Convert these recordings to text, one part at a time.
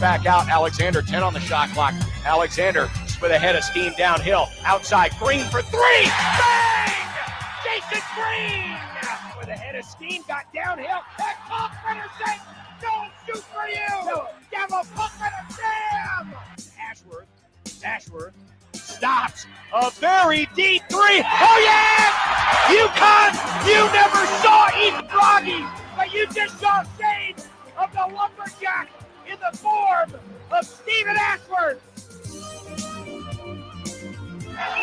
back out. Alexander, 10 on the shot clock. Alexander with a head of steam downhill. Outside, Green for three. Bang! Jason Green with a head of steam, got downhill. That pump intercept. Don't shoot for you. Devil pump and Ashworth stops a very deep three. Oh, yeah! UConn, you never saw Ethan Broggy, but you just saw shades of the lumberjack in the form of Stephen Ashworth.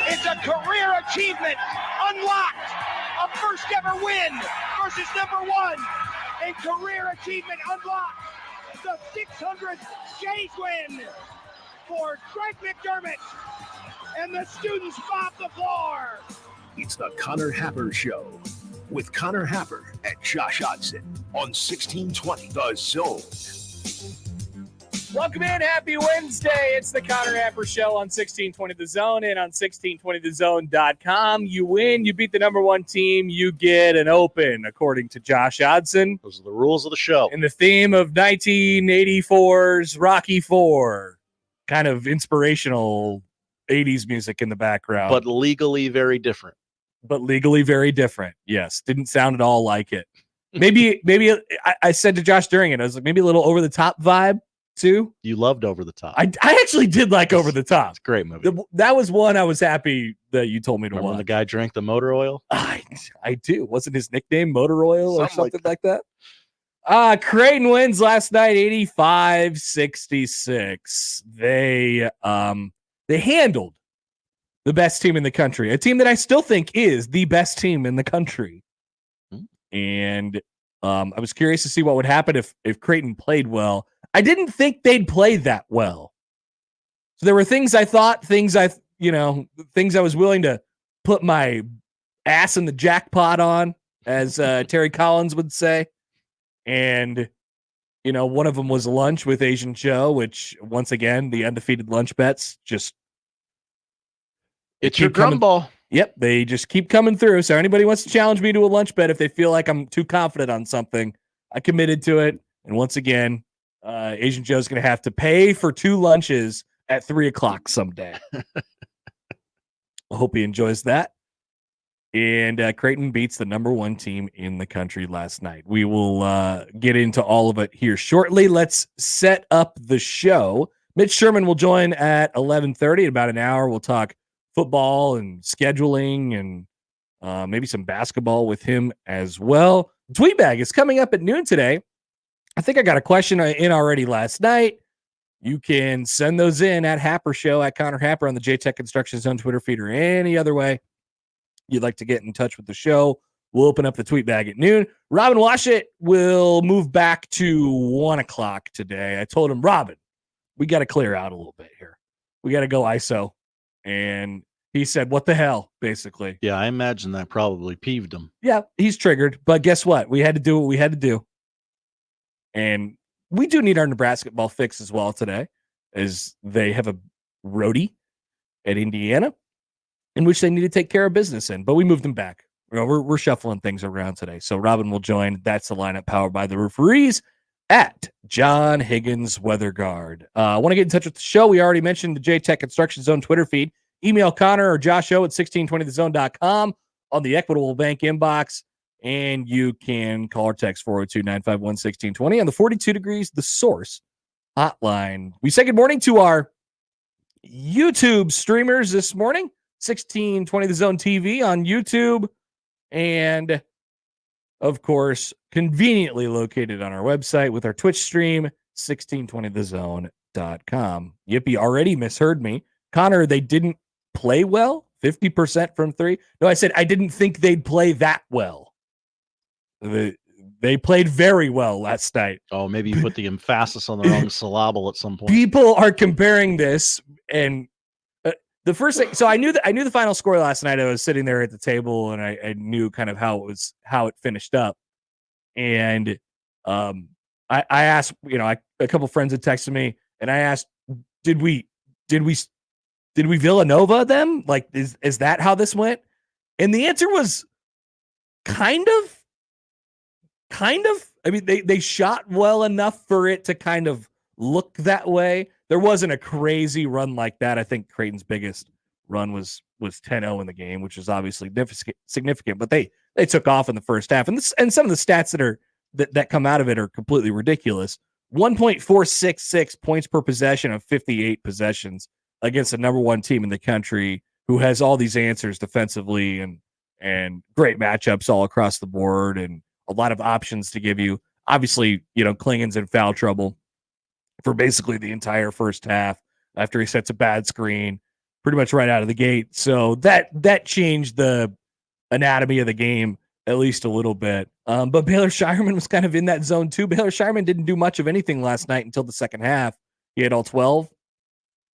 It's a career achievement unlocked. A first ever win versus number one. And career achievement unlocked. The 600 Jays win for Greg McDermott. And the students mop the floor. It's the Connor Happer Show with Connor Happer and Josh Hodson on 1620 The Zone. Welcome in. Happy Wednesday. It's the Connor Happer Show on 1620 The Zone and on 1620thezone.com. You win. You beat the number one team. You get an open, according to Josh Hodson. Those are the rules of the show. And the theme of 1984's Rocky IV. Kind of inspirational 80s music in the background. But legally very different. Yes. Didn't sound at all like it. Maybe I said to Josh during it, I was like, maybe a little over the top vibe too. You loved Over the Top. I actually did like Over the Top. It's a great movie. That was one I was happy that you told me to Remember watch. when the guy drank the motor oil? I do. Wasn't his nickname Motor Oil or something like that? Creighton wins last night, 85-66. They handled the best team in the country, a team that I still think is the best team in the country. And I was curious to see what would happen if Creighton played well. I didn't think they'd play that well. So there were things I thought, things I was willing to put my ass in the jackpot on, as Terry Collins would say. And, one of them was lunch with Asian Joe, which, once again, the undefeated lunch bets just... It's your drum ball. Yep, they just keep coming through. So anybody wants to challenge me to a lunch bet if they feel like I'm too confident on something, I committed to it. And once again, Asian Joe's going to have to pay for 2 lunches at 3:00 someday. I hope he enjoys that. And Creighton beats the number one team in the country last night. We will get into all of it here shortly. Let's set up the show. Mitch Sherman will join at 11:30. In about an hour, we'll talk football and scheduling and maybe some basketball with him as well. Tweet bag is coming up at noon today. I think I got a question in already last night. You can send those in at Happer Show, at Connor Happer on the JTech Construction Zone Twitter feed, or any other way you'd like to get in touch with the show. We'll open up the tweet bag at noon. Robin Washit will move back to 1:00 today. I told him, Robin, we got to clear out a little bit here. We got to go ISO. And he said, what the hell, basically. Yeah, I imagine that probably peeved him. Yeah, he's triggered. But guess what? We had to do what we had to do. And we do need our Nebraska ball fix as well today, as they have a roadie at Indiana in which they need to take care of business in. But we moved them back. We're shuffling things around today. So Robin will join. That's the lineup powered by the referees at John Higgins Weather Guard. I want to get in touch with the show. We already mentioned the JTech Construction Zone Twitter feed. Email Connor or Josh O at 1620thezone.com on the Equitable Bank inbox. And you can call or text 402-951-1620 on the 42 Degrees The Source hotline. We say good morning to our YouTube streamers this morning. 1620 The Zone TV on YouTube. And, of course, conveniently located on our website with our Twitch stream, 1620thezone.com. Yippee already misheard me. Connor, they didn't play well? 50% from 3? No, I said I didn't think they'd play that well. They played very well last night. Oh, maybe you put the emphasis on the wrong syllable at some point. People are comparing this, and the first thing. So I knew the final score last night. I was sitting there at the table, and I knew kind of how it finished up. And I asked, a couple friends had texted me, and I asked, did we Villanova them? Like, is that how this went? And the answer was kind of. I mean, they shot well enough for it to kind of look that way. There wasn't a crazy run like that. I think Creighton's biggest run was 10-0 in the game, which is obviously significant, but they took off in the first half. And some of the stats that come out of it are completely ridiculous. 1.466 points per possession of 58 possessions against the number one team in the country who has all these answers defensively and great matchups all across the board and a lot of options to give you. Obviously, Klingon's in foul trouble for basically the entire first half after he sets a bad screen pretty much right out of the gate. So that changed the anatomy of the game at least a little bit. But Baylor Shireman was kind of in that zone too. Baylor Shireman didn't do much of anything last night until the second half. He had all 12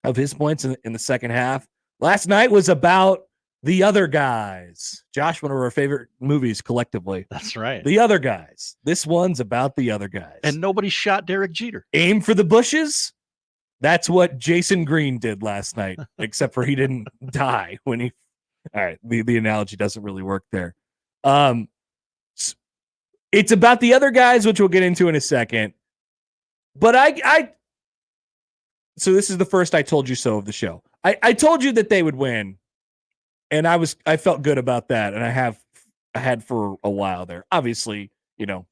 of his points in the second half. Last night was about The Other Guys. Josh, one of our favorite movies collectively. That's right. The Other Guys. This one's about the other guys. And nobody shot Derek Jeter. Aim for the bushes. That's what Jason Green did last night, except for he didn't die when he. All right, the analogy doesn't really work there. It's about the other guys, which we'll get into in a second. But so this is the first I told you so of the show. I told you that they would win, and I felt good about that, and I had for a while there. Obviously, there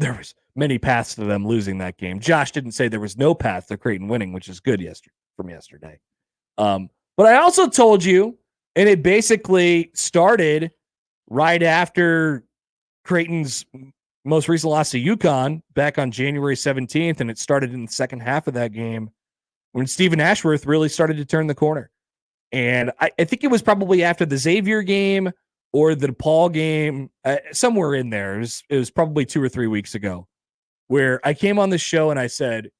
was many paths to them losing that game. Josh didn't say there was no path to Creighton winning, which is good from yesterday. But I also told you, and it basically started right after Creighton's most recent loss to UConn back on January 17th, and it started in the second half of that game when Stephen Ashworth really started to turn the corner. And I think it was probably after the Xavier game or the DePaul game, somewhere in there. It was probably 2 or 3 weeks ago, where I came on the show and I said,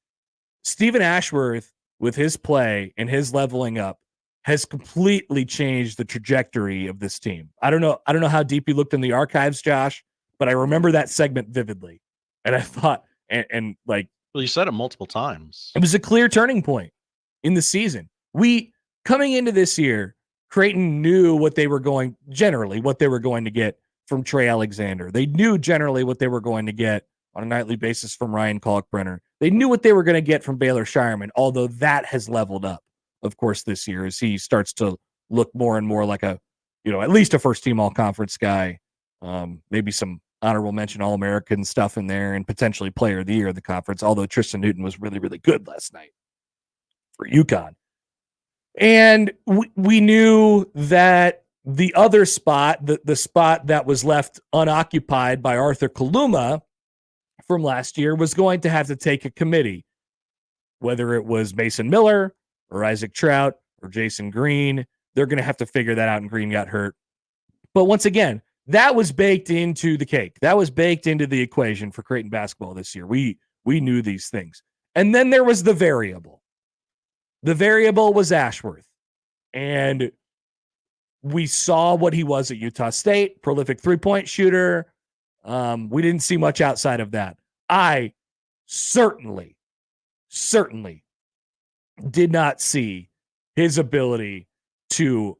Stephen Ashworth, with his play and his leveling up, has completely changed the trajectory of this team. I don't know how deep you looked in the archives, Josh, but I remember that segment vividly. And I thought, and like, well, you said it multiple times. It was a clear turning point in the season. Coming into this year, Creighton knew what they were going to get from Trey Alexander. They knew generally what they were going to get on a nightly basis from Ryan Kalkbrenner. They knew what they were going to get from Baylor Shireman, although that has leveled up, of course, this year as he starts to look more and more like at least a first-team all-conference guy, maybe some honorable mention All-American stuff in there, and potentially player of the year of the conference, although Tristan Newton was really, really good last night for UConn. And we knew that the other spot, the spot that was left unoccupied by Arthur Kaluma from last year, was going to have to take a committee, whether it was Mason Miller or Isaac Trout or Jason Green. They're going to have to figure that out, and Green got hurt. But once again, that was baked into the cake. That was baked into the equation for Creighton basketball this year. We knew these things. And then there was the variable. The variable was Ashworth. And we saw what he was at Utah State, prolific three-point shooter. We didn't see much outside of that. I certainly did not see his ability to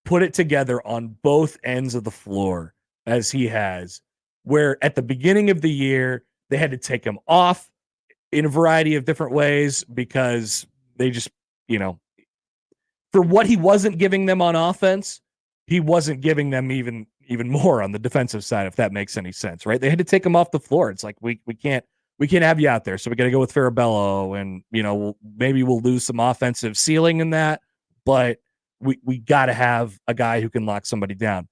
put it together on both ends of the floor as he has, where at the beginning of the year, they had to take him off in a variety of different ways because they just, for what he wasn't giving them on offense, he wasn't giving them even more on the defensive side, if that makes any sense, right? They had to take him off the floor. It's like, we can't have you out there. So we got to go with Farabello, and, maybe we'll lose some offensive ceiling in that, but we got to have a guy who can lock somebody down.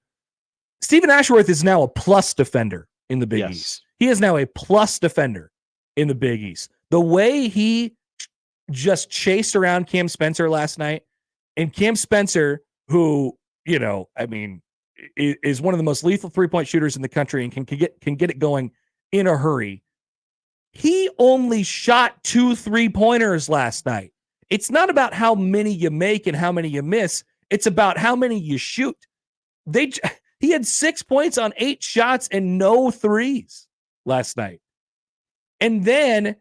Stephen Ashworth is now a plus defender in the Big East. He is now a plus defender in the Big East. The way he just chased around Cam Spencer last night, and Cam Spencer, who, is one of the most lethal three-point shooters in the country and can get it going in a hurry. He only shot 2 3-pointers last night. It's not about how many you make and how many you miss. It's about how many you shoot. He had 6 points on 8 shots and no threes last night. And that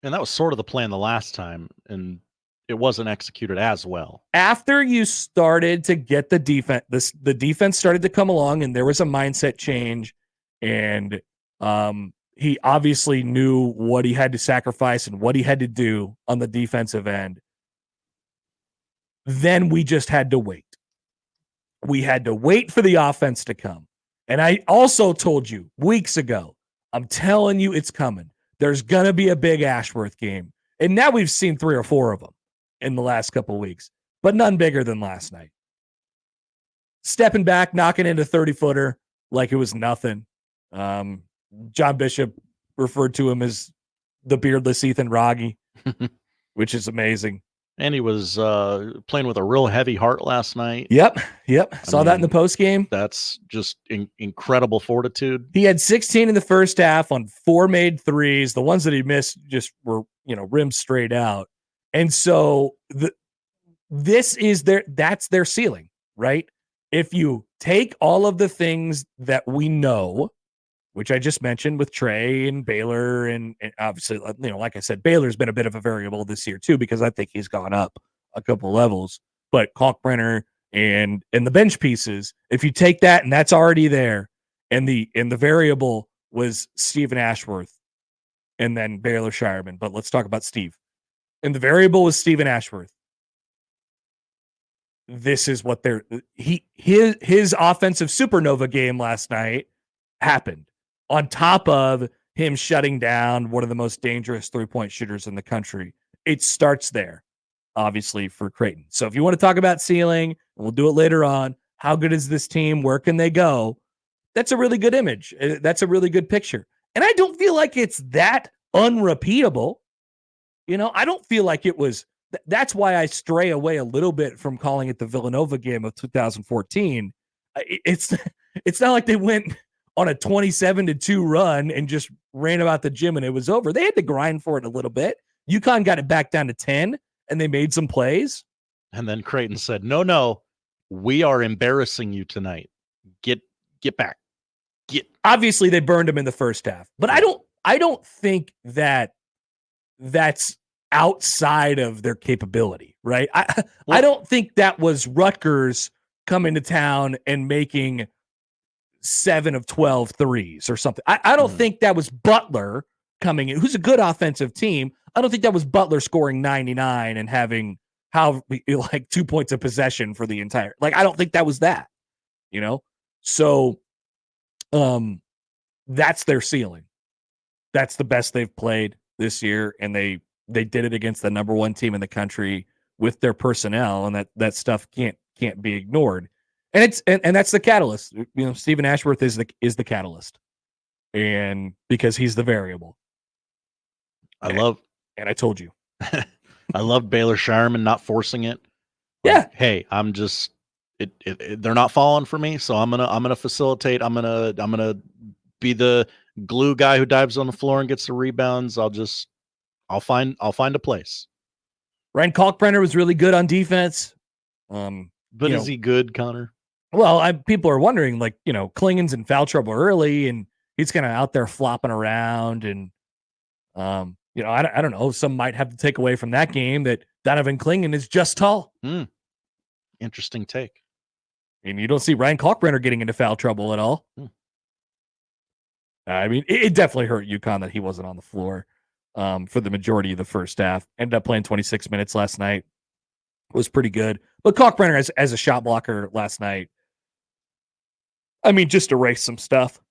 was sort of the plan the last time, and it wasn't executed as well. After you started to get the defense, the defense started to come along, and there was a mindset change, and He obviously knew what he had to sacrifice and what he had to do on the defensive end. Then we just had to wait. We had to wait for the offense to come. And I also told you weeks ago, I'm telling you it's coming. There's going to be a big Ashworth game. And now we've seen 3 or 4 of them in the last couple of weeks, but none bigger than last night. Stepping back, knocking into 30-footer like it was nothing. John Bishop referred to him as the beardless Ethan Rogge, which is amazing. And he was playing with a real heavy heart last night. Yep. Saw that in the post game. That's just incredible fortitude. He had 16 in the first half on 4 made threes. The ones that he missed just were, rimmed straight out. And so that's their ceiling, right? If you take all of the things that we know, which I just mentioned with Trey and Baylor, and obviously, like I said, Baylor's been a bit of a variable this year too, because I think he's gone up a couple levels. But Kalkbrenner and the bench pieces, if you take that and that's already there, and the variable was Stephen Ashworth and then Baylor Shireman. But let's talk about Steve. And the variable was Stephen Ashworth. This is what his offensive supernova game last night happened. On top of him shutting down one of the most dangerous three-point shooters in the country. It starts there, obviously, for Creighton. So if you want to talk about ceiling, and we'll do it later on, how good is this team? Where can they go? That's a really good image. That's a really good picture. And I don't feel like it's that unrepeatable. I don't feel like it was. That's why I stray away a little bit from calling it the Villanova game of 2014. It's not like they went on a 27-2 run and just ran about the gym and it was over. They had to grind for it a little bit. UConn got it back down to 10 and they made some plays. And then Creighton said, no, we are embarrassing you tonight. Get back. Obviously they burned them in the first half, but I don't think that that's outside of their capability, right? I don't think that was Rutgers coming to town and making 7 of 12 threes or something. I don't think that was Butler coming in, who's a good offensive team. I don't think that was Butler scoring 99 and having 2 points of possession for the entire. I don't think that was that, So, that's their ceiling. That's the best they've played this year, and they did it against the number 1 team in the country with their personnel, and that stuff can't be ignored. And that's the catalyst. Stephen Ashworth is the catalyst, and because he's the variable. I told you. I love Baylor Shireman not forcing it. Yeah. Hey, I'm just they're not falling for me, so I'm gonna facilitate. I'm gonna be the glue guy who dives on the floor and gets the rebounds. I'll find a place. Ryan Kalkbrenner was really good on defense. But is he good, Connor? Well, people are wondering, Klingen's in foul trouble early, and he's kind of out there flopping around, and I don't know. Some might have to take away from that game that Donovan Klingen is just tall. Interesting take. And you don't see Ryan Kalkbrenner getting into foul trouble at all. I mean, it definitely hurt UConn that he wasn't on the floor for the majority of the first half. Ended up playing 26 minutes last night. Was pretty good. But Kalkbrenner as a shot blocker last night, I mean, just erased some stuff.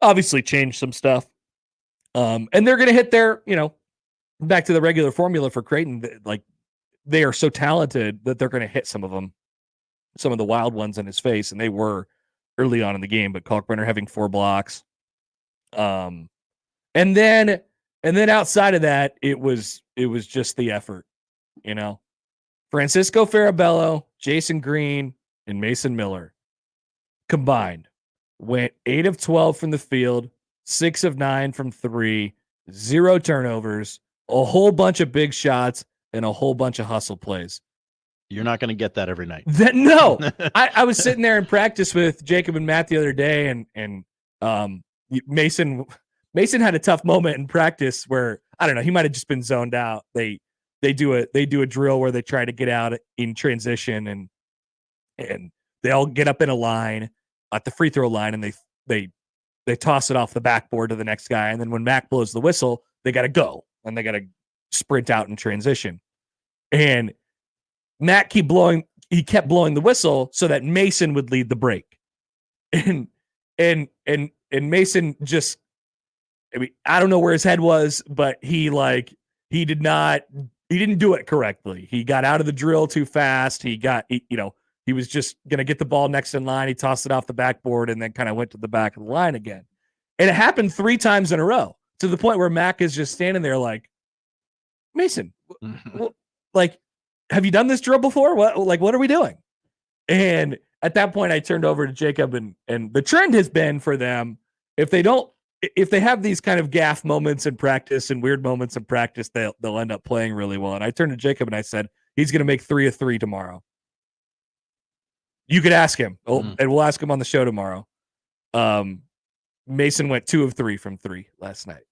Obviously changed some stuff. And they're going to hit their, back to the regular formula for Creighton. They are so talented that they're going to hit some of them, some of the wild ones in his face. And they were early on in the game, but Kalkbrenner having 4 blocks. And then outside of that, it was just the effort, Francisco Farabello, Jason Green, and Mason Miller combined went 8 of 12 from the field, 6 of 9 from 3, 0 turnovers, a whole bunch of big shots, and a whole bunch of hustle plays. You're not going to get that every night. No. I was sitting there in practice with Jacob and Matt the other day, and Mason had a tough moment in practice where, I don't know, he might have just been zoned out. They do a drill where they try to get out in transition, and they all get up in a line at the free throw line, and they they toss it off the backboard to the next guy. And then when Mac blows the whistle, they got to go and they got to sprint out in transition. And Mac kept blowing the whistle so that Mason would lead the break. And Mason just, I mean, I don't know where his head was, but he didn't do it correctly. He got out of the drill too fast. He was just going to get the ball next in line. He tossed it off the backboard and then kind of went to the back of the line again. And it happened 3 times in a row to the point where Mac is just standing there like, Mason, like, have you done this drill before? What are we doing? And at that point I turned over to Jacob and the trend has been for them, if they have these kind of gaff moments in practice and weird moments in practice, they'll end up playing really well. And I turned to Jacob and I said, he's going to make 3 of 3 tomorrow. You could ask him, and we'll ask him on the show tomorrow. Mason went 2 of 3 from 3 last night.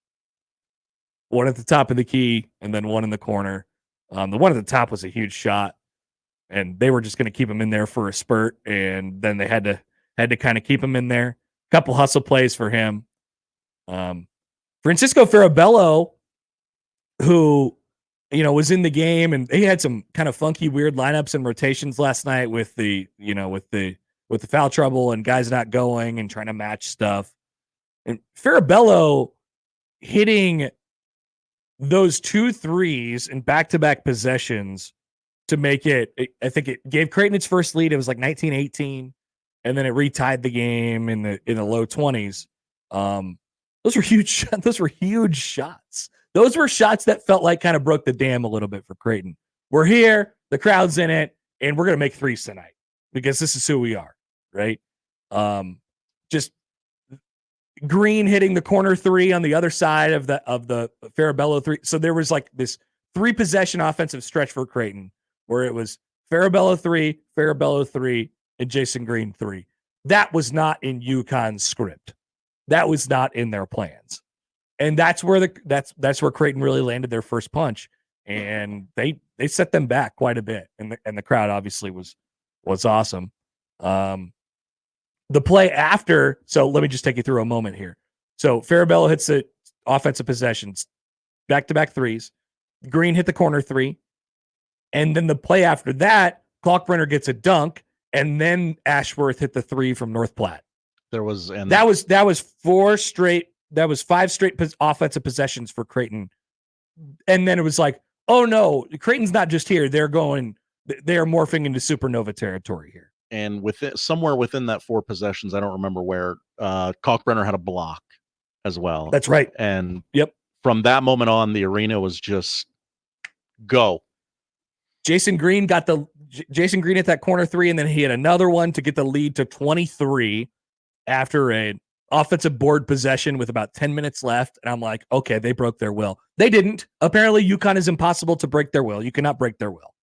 1 at the top of the key and then 1 in the corner. The one at the top was a huge shot, and they were just going to keep him in there for a spurt, and then they had to kind of keep him in there. Couple hustle plays for him. Francisco Farabello, who was in the game, and he had some kind of funky, weird lineups and rotations last night with the foul trouble and guys not going and trying to match stuff. And Farabello hitting those 2 threes in back-to-back possessions to make it, I think it gave Creighton its first lead. It was like 19-18, and then it retied the game in the low 20s. Those were huge. Those were huge shots. Those were shots that felt like kind of broke the dam a little bit for Creighton. We're here, the crowd's in it, and we're going to make 3s tonight because this is who we are, right? Just Green hitting the corner 3 on the other side of the Farabello 3. So there was like this 3 possession offensive stretch for Creighton where it was Farabello 3, and Jason Green 3. That was not in UConn's script. That was not in their plans. And that's where Creighton really landed their first punch. And they set them back quite a bit. And the crowd obviously was awesome. The play after, so let me just take you through a moment here. So Farabello hits the offensive possessions, back-to-back 3s. Green hit the corner 3. And then the play after that, Kalkbrenner gets a dunk, and then Ashworth hit the 3 from North Platte. That was 5 straight offensive possessions for Creighton. And then it was like, oh no, Creighton's not just here. They are morphing into supernova territory here. And somewhere within that 4 possessions, I don't remember where, Kalkbrenner had a block as well. That's right. And yep, from that moment on, the arena was just go. Jason Green hit that corner 3, and then he had another one to get the lead to 23 after an offensive board possession with about 10 minutes left. And I'm like, okay, they broke their will. They didn't. Apparently, UConn is impossible to break their will. You cannot break their will.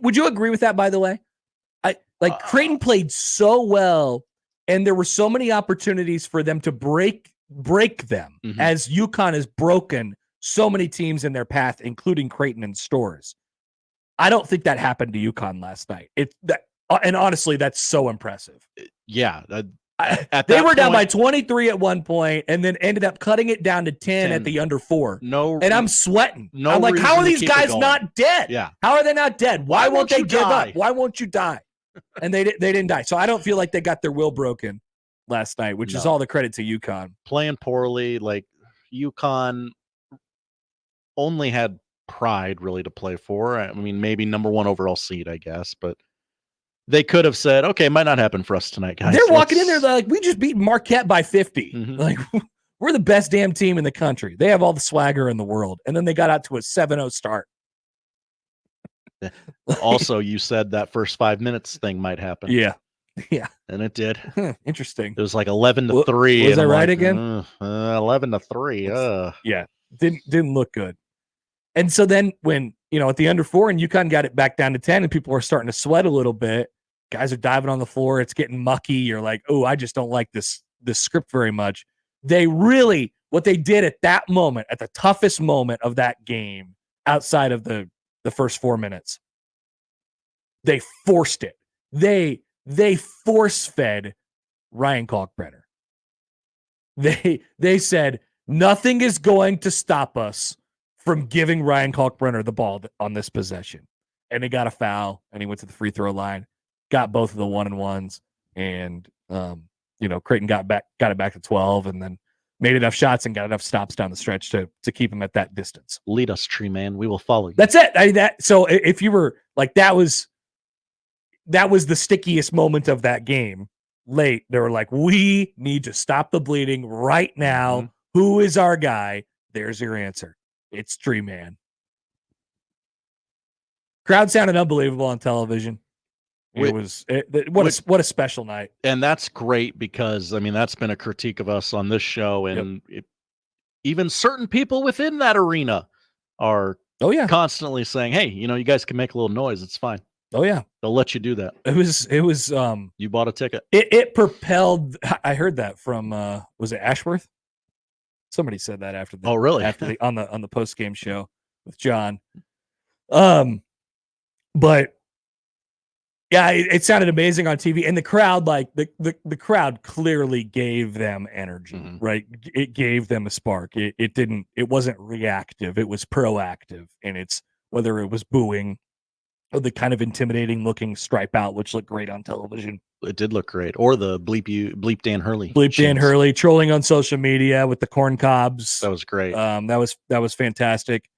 Would you agree with that, by the way? Creighton played so well, and there were so many opportunities for them to break them, as UConn has broken so many teams in their path, including Creighton and Storrs. I don't think that happened to UConn last night. And honestly, that's so impressive. Yeah. They were down by 23 at one point and then ended up cutting it down to 10 at the under 4. And I'm sweating. I'm like, how are these guys not dead? Yeah. How are they not dead? Why won't they give up? Why won't you die? And they didn't die. So I don't feel like they got their will broken last night, which is all the credit to UConn. Playing poorly, like UConn only had pride really to play for. I mean, maybe number 1 overall seed, I guess, but they could have said, okay, it might not happen for us tonight, guys. They're walking in there like, we just beat Marquette by 50. Like, we're the best damn team in the country. They have all the swagger in the world. And then they got out to a 7-0 start. Also, you said that first 5 minutes thing might happen. Yeah. And it did. Interesting. It was like 11-3. Was I right again? 11-3. Yeah. Didn't look good. And so then when, at the under 4 and UConn got it back down to 10 and people are starting to sweat a little bit, guys are diving on the floor. It's getting mucky. You're like, oh, I just don't like this script very much. What they did at that moment, at the toughest moment of that game, outside of the first 4 minutes, they forced it. They force-fed Ryan Kalkbrenner. They said nothing is going to stop us from giving Ryan Kalkbrenner the ball on this possession. And he got a foul, and he went to the free throw line, got both of the 1-and-1s, and Creighton got it back to 12, and then made enough shots and got enough stops down the stretch to keep him at that distance. Lead us, tree man. We will follow you. That's it. So if you were like, that was the stickiest moment of that game. Late, they were like, we need to stop the bleeding right now. Mm-hmm. Who is our guy? There's your answer. It's Tree Man. Crowd sounded unbelievable on television. What a special night. And that's great because, that's been a critique of us on this show. And even certain people within that arena are constantly saying, hey, you guys can make a little noise. It's fine. Oh, yeah. They'll let you do that. It was you bought a ticket. It propelled. I heard that from, was it Ashworth? Somebody said that after the, really? on the post game show with John. But yeah, it sounded amazing on TV, and the crowd, like the crowd clearly gave them energy, right? It gave them a spark. It wasn't reactive. It was proactive. And it's whether it was booing or the kind of intimidating looking stripe out, which looked great on television. It did look great. Or the bleep Dan Hurley. Dan Hurley trolling on social media with the corn cobs. That was great. That was fantastic.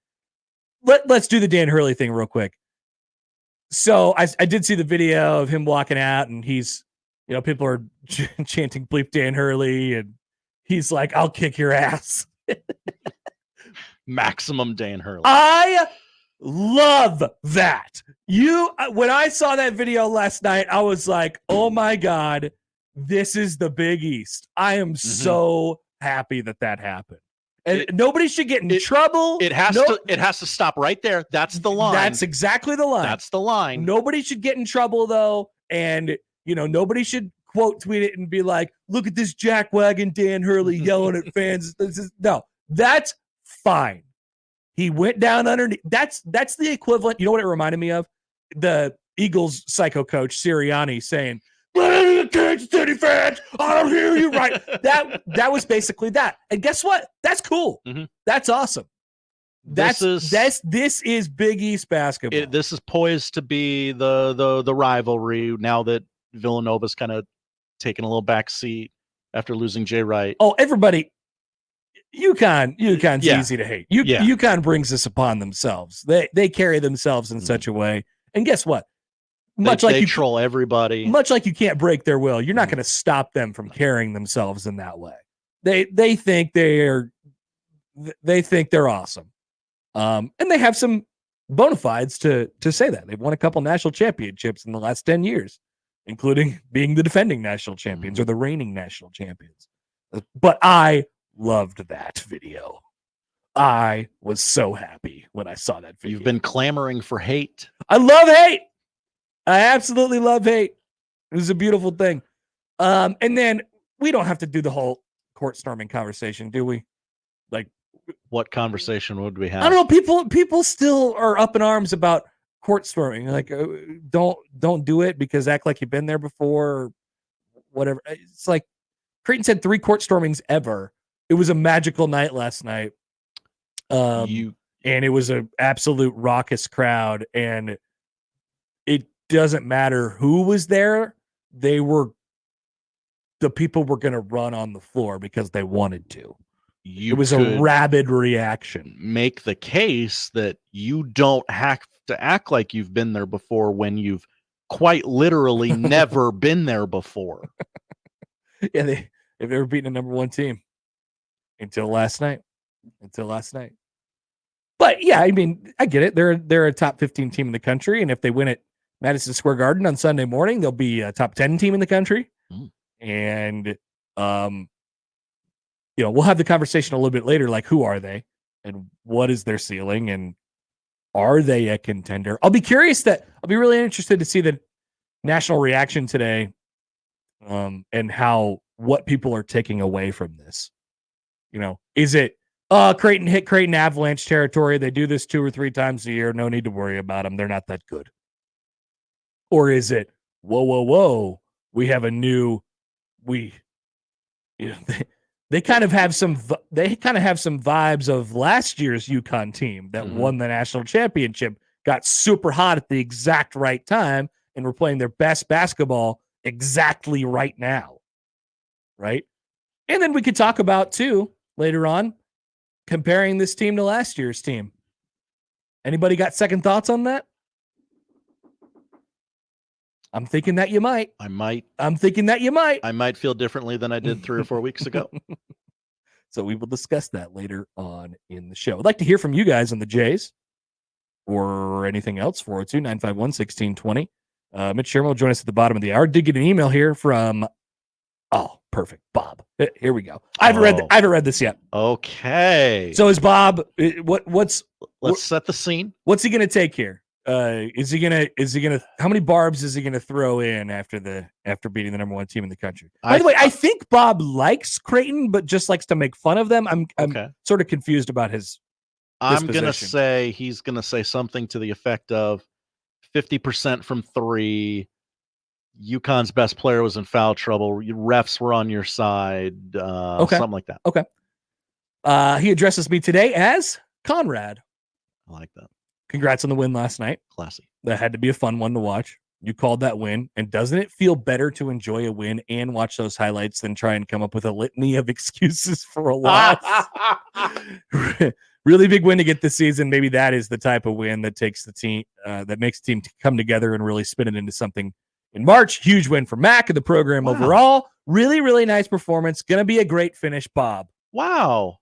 Let's do the Dan Hurley thing real quick. So I did see the video of him walking out, and he's, people are chanting bleep Dan Hurley, and he's like, I'll kick your ass. Maximum Dan Hurley. I love that. When I saw that video last night, I was like, oh my God, this is the Big East. I am so happy that happened. And nobody should get in trouble. It has to stop right there. That's the line. That's exactly the line. That's the line. Nobody should get in trouble though. And nobody should quote tweet it and be like, look at this jackwagon Dan Hurley yelling at fans. No, that's fine. He went down underneath. That's the equivalent. You know what it reminded me of? The Eagles psycho coach Sirianni saying, Kansas City fans, I don't hear you right. That was basically that. And guess what? That's cool. That's awesome. This is Big East basketball. This is poised to be the rivalry now that Villanova's kind of taking a little back seat after losing Jay Wright. Oh, everybody. UConn's easy to hate. UConn brings this upon themselves. They carry themselves in such a way. And guess what? They troll everybody. Much like you can't break their will, you're not going to stop them from carrying themselves in that way. They think they're awesome. And they have some bona fides to say that. They've won a couple national championships in the last 10 years, including being the defending national champions or the reigning national champions. But I loved that video. I was so happy when I saw that video. You've been clamoring for hate. I love hate. I absolutely love hate. It was a beautiful thing. And then we don't have to do the whole court storming conversation, do we? Like, what conversation would we have? I don't know. People still are up in arms about court storming. Like, don't do it because act like you've been there before or whatever. It's like Creighton said 3 court stormings ever. It was a magical night last night. And it was an absolute raucous crowd, and it doesn't matter who was there. The people were going to run on the floor because they wanted to. It was a rabid reaction. Make the case that you don't have to act like you've been there before when you've quite literally never been there before. Yeah, they've never beaten a number 1 team until last night. But yeah, I mean, I get it. They're a top 15 team in the country, and if they win at Madison Square Garden on Sunday morning, they'll be a top 10 team in the country. And we'll have the conversation a little bit later, like who are they and what is their ceiling and are they a contender? I'll be really interested to see the national reaction today and what people are taking away from this. Is it Creighton hit Creighton Avalanche territory? They do this 2 or 3 times a year. No need to worry about them. They're not that good. Or is it, whoa, we have a new, they kind of have some vibes of last year's UConn team that won the national championship, got super hot at the exact right time, and were playing their best basketball exactly right now. Right? And then we could talk about, too, later on, comparing this team to last year's team. Anybody got second thoughts on that? I'm thinking that you might. I'm thinking that you might. I might feel differently than I did 3 or 4 weeks ago. So we will discuss that later on in the show. I'd like to hear from you guys on the Jays or anything else. 402-951-1620. Mitch Sherman will join us at the bottom of the hour. Did get an email here from perfect, Bob. Here we go. I haven't read this yet. Okay. So is Bob? Let's set the scene. What's he going to take here? Is he gonna? How many barbs is he gonna throw in after beating the number 1 team in the country? By the way, I think Bob likes Creighton, but just likes to make fun of them. I'm sort of confused about his. I'm gonna say he's gonna say something to the effect of 50% from 3. UConn's best player was in foul trouble. Refs were on your side. Something like that. Okay. He addresses me today as Conrad. I like that. Congrats on the win last night. Classy. That had to be a fun one to watch. You called that win. And doesn't it feel better to enjoy a win and watch those highlights than try and come up with a litany of excuses for a loss? Really big win to get this season. Maybe that is the type of win that takes the team, that makes the team come together and really spin it into something in March. Huge win for Mac and the program overall. Really, really nice performance. Going to be a great finish, Bob. Wow.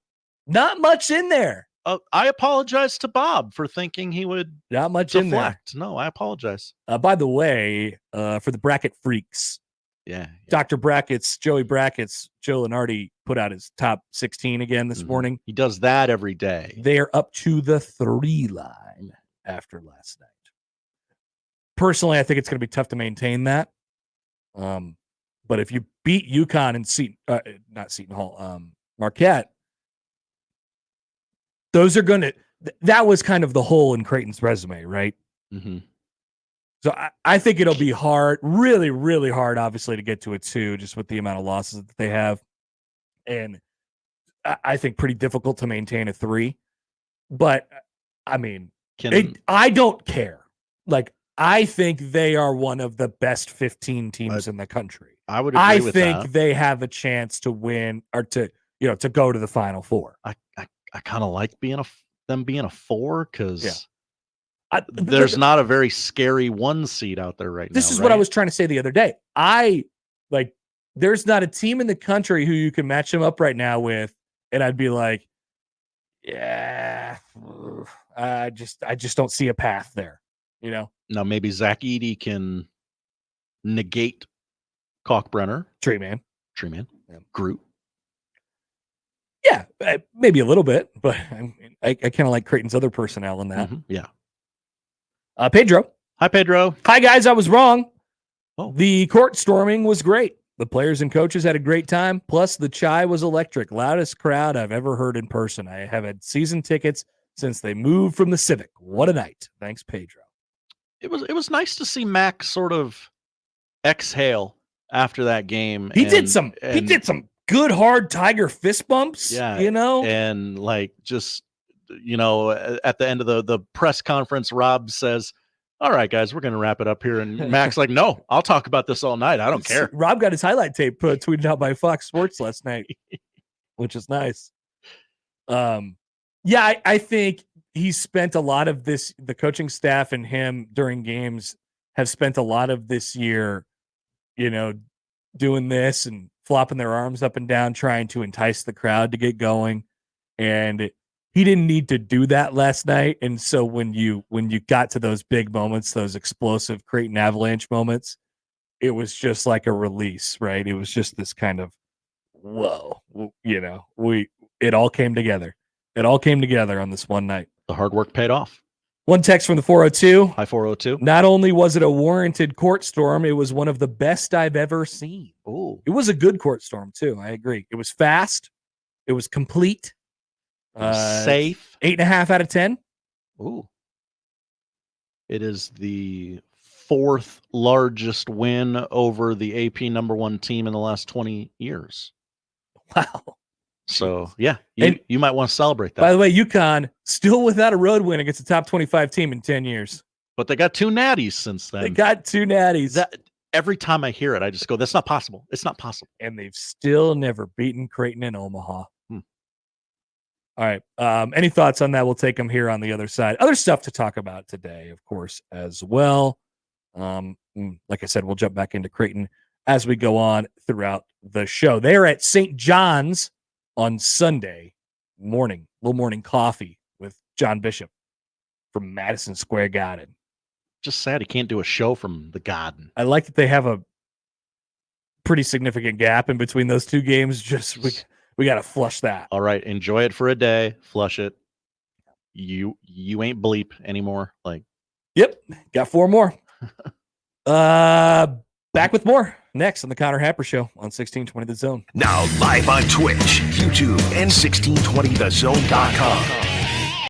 Not much in there. I apologize to Bob for thinking he would not much deflect. In there. No, I apologize. By the way, for the bracket freaks, yeah. Dr. Brackets, Joey Brackets, Joe Lenardi put out his top 16 again this morning. He does that every day. They are up to the 3 line after last night. Personally, I think it's going to be tough to maintain that. But if you beat UConn and not Seton Hall, Marquette, those are going to, that was kind of the hole in Creighton's resume, right? Mm-hmm. So I think it'll be hard, really, really hard, obviously, to get to a 2, just with the amount of losses that they have. And I think pretty difficult to maintain a 3. But, I mean, I don't care. Like, I think they are one of the best 15 teams in the country. I would agree with that. I think they have a chance to win or to go to the Final Four. I kind of like them being a 4 because there's not a very scary 1 seed out there right now. This is what I was trying to say the other day. There's not a team in the country who you can match them up right now with, and I'd be like, yeah, I just don't see a path there. You know? Now maybe Zach Edey can negate Kalkbrenner. Tree Man. Yeah. Groot. Yeah, maybe a little bit, but I kind of like Creighton's other personnel in that. Mm-hmm. Yeah. Pedro. Hi, Pedro. Hi, guys. I was wrong. Oh. The court storming was great. The players and coaches had a great time. Plus, the chai was electric. Loudest crowd I've ever heard in person. I have had season tickets since they moved from the Civic. What a night. Thanks, Pedro. It was nice to see Mac sort of exhale after that game. He did some good hard Tiger fist bumps. Yeah, and just at the end of the press conference, Rob says, "All right, guys, we're going to wrap it up here." And Mac's like, "No, I'll talk about this all night. I don't care." Rob got his highlight tape tweeted out by Fox Sports last night, which is nice. I think he spent a lot of this. The coaching staff and him during games have spent a lot of this year, doing this and flopping their arms up and down, trying to entice the crowd to get going. And he didn't need to do that last night. And so when you got to those big moments, those explosive Creighton Avalanche moments, it was just like a release, right? It was just this kind of, whoa, it all came together. It all came together on this one night. The hard work paid off. One text from the 402. Hi, 402. Not only was it a warranted court storm, it was one of the best I've ever seen. Ooh. It was a good court storm, too. I agree. It was fast. It was complete. Safe. 8.5 out of 10. Ooh. It is the 4th largest win over the AP number 1 team in the last 20 years. Wow. So yeah, And- you might want to celebrate that. By the way, UConn still without a road win against a top 25 team in 10 years. But they got 2 natties since then. They got 2 natties. That every time I hear it, I just go, "That's not possible. It's not possible." And they've still never beaten Creighton in Omaha. All right. Any thoughts on that? We'll take them here on the other side. Other stuff to talk about today, of course, as well. Like I said, we'll jump back into Creighton as we go on throughout the show. They're at St. John's on Sunday morning, little morning coffee with John Bishop from Madison Square Garden. Just sad he can't do a show from the Garden. I like that they have a pretty significant gap in between those 2 games. Just we got to flush that. All right, enjoy it for a day, flush it. You ain't bleep anymore. Like, yep, got 4 more. Back with more next on the Connor Happer Show on 1620 The Zone. Now live on Twitch, YouTube, and 1620thezone.com.